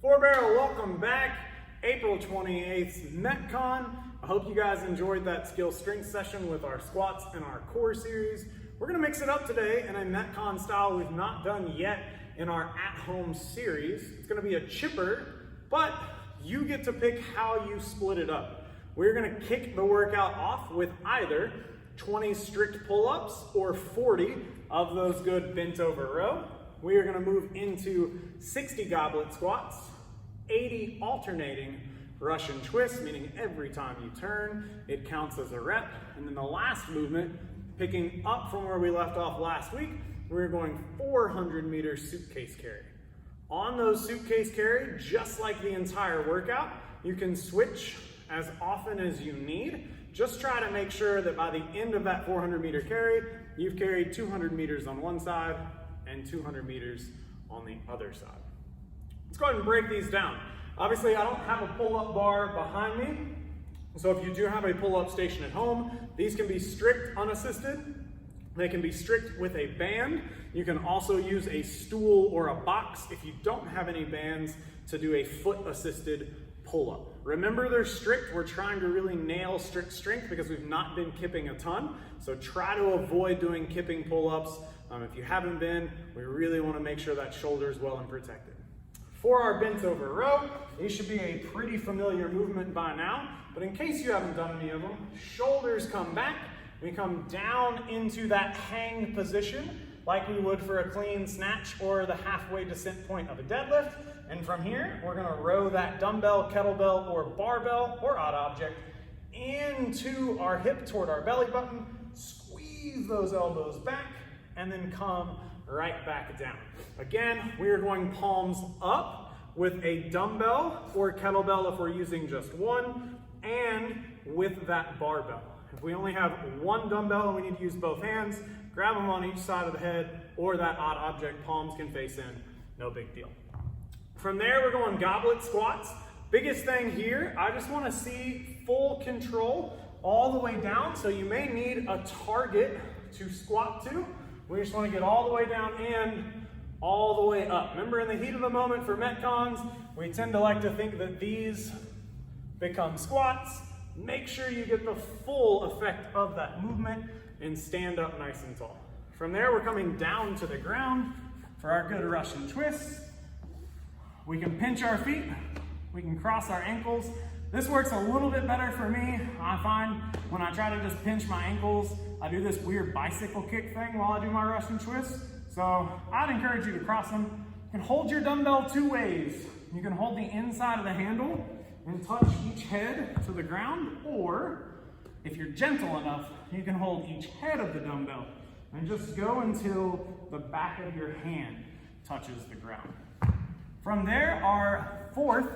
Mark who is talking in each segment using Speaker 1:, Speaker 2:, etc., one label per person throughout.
Speaker 1: Four Barrel, welcome back. April 28th, Metcon. I hope you guys enjoyed that skill strength session with our squats and our core series. We're gonna mix it up today in a Metcon style we've not done yet in our at-home series. It's gonna be a chipper, but you get to pick how you split it up. We're gonna kick the workout off with either 20 strict pull-ups or 40 of those good bent over row. We are gonna move into 60 goblet squats, 80 alternating Russian twists, meaning every time you turn, it counts as a rep. And then the last movement, picking up from where we left off last week, we're going 400 meter suitcase carry. On those suitcase carry, just like the entire workout, you can switch as often as you need. Just try to make sure that by the end of that 400 meter carry, you've carried 200 meters on one side and 200 meters on the other side. Let's go ahead and break these down. Obviously, I don't have a pull-up bar behind me, so if you do have a pull-up station at home, these can be strict unassisted. They can be strict with a band. You can also use a stool or a box if you don't have any bands to do a foot-assisted pull-up. Remember, they're strict. We're trying to really nail strict strength because we've not been kipping a ton, so try to avoid doing kipping pull-ups. If you haven't been, we really want to make sure that shoulder is well and protected. For our bent over row, these should be a pretty familiar movement by now, but in case you haven't done any of them, shoulders come back, we come down into that hang position like we would for a clean snatch or the halfway descent point of a deadlift, and from here, we're gonna row that dumbbell, kettlebell, or barbell, or odd object into our hip toward our belly button, squeeze those elbows back, and then come right back down. Again, we are going palms up with a dumbbell or kettlebell if we're using just one, and with that barbell. If we only have one dumbbell and we need to use both hands, grab them on each side of the head, or that odd object, palms can face in, no big deal. From there, we're going goblet squats. Biggest thing here, I just wanna see full control all the way down, so you may need a target to squat to. We just want to get all the way down and all the way up. Remember, in the heat of the moment for Metcons, we tend to like to think that these become squats. Make sure you get the full effect of that movement and stand up nice and tall. From there, we're coming down to the ground for our good Russian twists. We can pinch our feet. We can cross our ankles. This works a little bit better for me. I find when I try to just pinch my ankles, I do this weird bicycle kick thing while I do my Russian twist. So I'd encourage you to cross them. You can hold your dumbbell two ways. You can hold the inside of the handle and touch each head to the ground, or if you're gentle enough, you can hold each head of the dumbbell and just go until the back of your hand touches the ground. From there, our fourth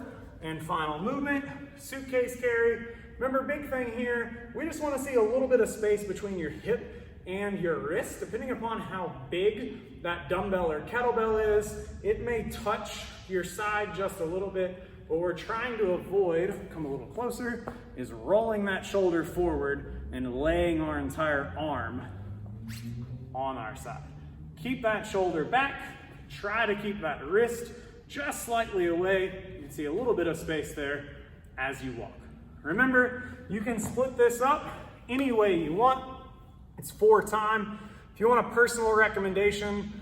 Speaker 1: and final movement, suitcase carry. Remember, big thing here, we just want to see a little bit of space between your hip and your wrist. Depending upon how big that dumbbell or kettlebell is, it may touch your side just a little bit. What we're trying to avoid, come a little closer, is rolling that shoulder forward and laying our entire arm on our side. Keep that shoulder back. Try to keep that wrist just slightly away. You can see a little bit of space there as you walk. Remember, you can split this up any way you want. It's 4 time. If you want a personal recommendation,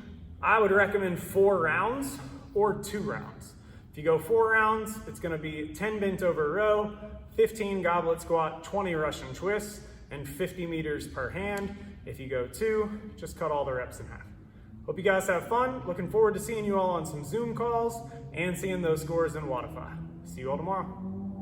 Speaker 1: I would recommend 4 rounds or 2 rounds. If you go 4 rounds, it's gonna be 10 bent over row, 15 goblet squat, 20 Russian twists, and 50 meters per hand. If you go 2, just cut all the reps in half. Hope you guys have fun. Looking forward to seeing you all on some Zoom calls and seeing those scores in Wodify. See you all tomorrow.